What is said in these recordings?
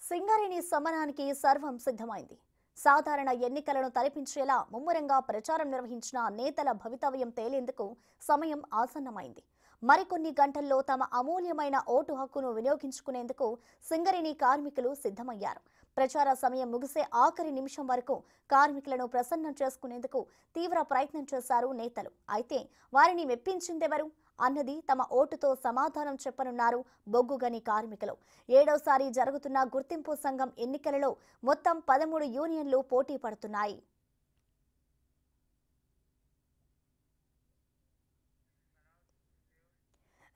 సింగరేణి సమరానికి సర్వం సిద్ధమైంది. సాధారణ ఎన్నికలను తలపించేలా ముమ్మరంగా ప్రచారం నిర్వహించిన నేతల భవితవ్యం తేలేందుకు సమయం ఆసన్నమైంది. మరికొన్ని గంటల్లో తమ అమూల్యమైన ఓటు హక్కును వినియోగించుకునేందుకు సింగరేణి కార్మికులు సిద్ధమయ్యారు. ప్రచార సమయం ముగిసే ఆఖరి నిమిషం వరకు కార్మికులను ప్రసన్నం చేసుకునేందుకు తీవ్ర ప్రయత్నం చేశారు నేతలు. అయితే వారిని మెప్పించిందెవరు అన్నది తమ ఓటుతో సమాధానం చెప్పనున్నారు బొగ్గుగని కార్మికులు. 7వసారి జరుగుతున్న గుర్తింపు సంఘం ఎన్నికలలో మొత్తం 13 యూనియన్లు పోటీ పడుతున్నాయి.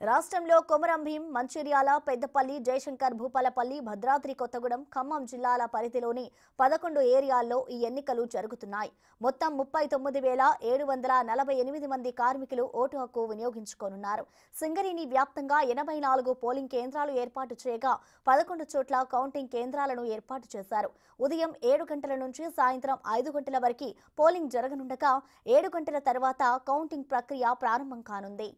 రాష్ట్రంలో కొమరం భీం, మంచిర్యాల, పెద్దపల్లి, జయశంకర్ భూపాలపల్లి, భద్రాద్రి కొత్తగూడెం, ఖమ్మం జిల్లాల పరిధిలోని 11 ఏరియాల్లో ఈ ఎన్నికలు జరుగుతున్నాయి. మొత్తం 39,748 మంది కార్మికులు ఓటు హక్కు వినియోగించుకోనున్నారు. సింగరేణి వ్యాప్తంగా 84 పోలింగ్ కేంద్రాలు ఏర్పాటు చేయగా 11 చోట్ల కౌంటింగ్ కేంద్రాలను ఏర్పాటు చేశారు. ఉదయం 7 గంటల నుంచి సాయంత్రం 5 గంటల వరకు పోలింగ్ జరగనుండగా 7 గంటల తర్వాత కౌంటింగ్ ప్రక్రియ ప్రారంభం కానుంది.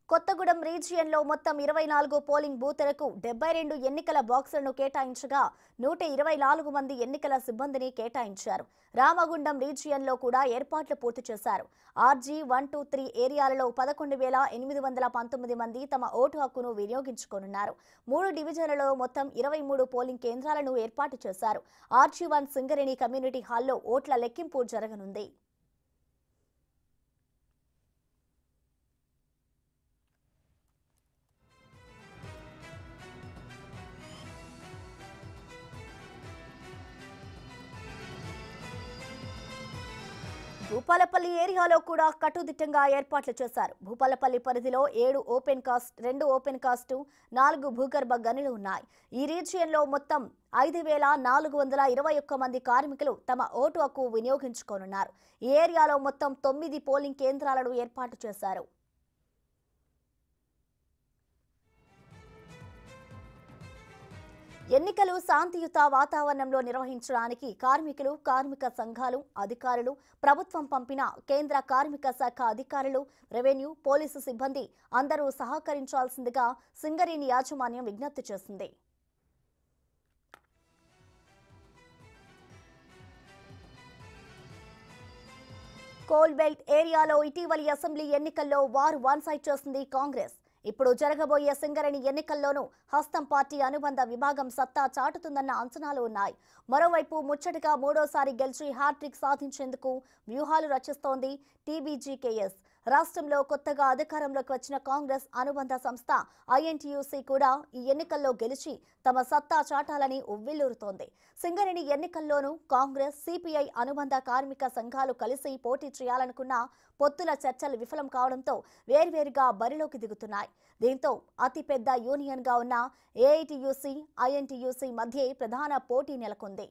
కొత్తగూడెం రీజియన్లో మొత్తం 24 పోలింగ్ బూతులకు 72 ఎన్నికల బాక్సులను కేటాయించగా 124 మంది ఎన్నికల సిబ్బందిని కేటాయించారు. రామగుండం రీజియన్లో కూడా ఏర్పాట్లు పూర్తి చేశారు. RG 1, 2, 3 ఏరియాలలో 11,819 మంది తమ ఓటు హక్కును వినియోగించుకోనున్నారు. 3 డివిజన్లలో మొత్తం 23 పోలింగ్ కేంద్రాలను ఏర్పాటు చేశారు. RG 1 సింగరేణి కమ్యూనిటీ హాల్లో ఓట్ల లెక్కింపు జరగనుంది. భూపాలపల్లి ఏరియాలో కూడా కట్టుదిట్టంగా ఏర్పాట్లు చేశారు. భూపాలపల్లి పరిధిలో 7 ఓపెన్ కాస్ట్, 2 ఓపెన్ కాస్టు, 4 భూగర్భ గనులు ఉన్నాయి. ఈ రీజియన్లో మొత్తం 5,421 మంది కార్మికులు తమ ఓటు హక్కు వినియోగించుకోనున్నారు. ఈ ఏరియాలో మొత్తం 9 పోలింగ్ కేంద్రాలను ఏర్పాటు చేశారు. ఎన్నికలు శాంతియుత వాతావరణంలో నిర్వహించడానికి కార్మికులు, కార్మిక సంఘాలు, అధికారులు, ప్రభుత్వం పంపిన కేంద్ర కార్మిక శాఖ అధికారులు, రెవెన్యూ, పోలీసు సిబ్బంది అందరూ సహకరించాల్సిందిగా సింగరేణి యాజమాన్యం విజ్ఞప్తి చేసింది. కోల్ బెల్ట్ ఏరియాలో ఇటీవలి అసెంబ్లీ ఎన్నికల్లో వార్ వన్ సైడ్ చేసింది కాంగ్రెస్. ఇప్పుడు జరగబోయే సింగరేణి ఎన్నికల్లోనూ హస్తం పార్టీ అనుబంధ విభాగం సత్తా చాటుతుందన్న అంచనాలు ఉన్నాయి. మరోవైపు ముచ్చటగా 3వసారి గెలిచి హ్యాట్రిక్ సాధించేందుకు వ్యూహాలు రచిస్తోంది TBGKS. రాష్ట్రంలో కొత్తగా అధికారంలోకి వచ్చిన కాంగ్రెస్ అనుబంధ సంస్థ INTUC కూడా ఈ ఎన్నికల్లో గెలిచి తమ సత్తా చాటాలని ఉవ్విళ్లూరుతోంది. సింగరేణి ఎన్నికల్లోనూ కాంగ్రెస్, CPI అనుబంధ కార్మిక సంఘాలు కలిసి పోటీ చేయాలనుకున్న పొత్తుల చర్చలు విఫలం కావడంతో వేర్వేరుగా బరిలోకి దిగుతున్నాయి. దీంతో అతిపెద్ద యూనియన్గా ఉన్న AITUC, INTUC మధ్య ప్రధాన పోటీ నెలకొంది.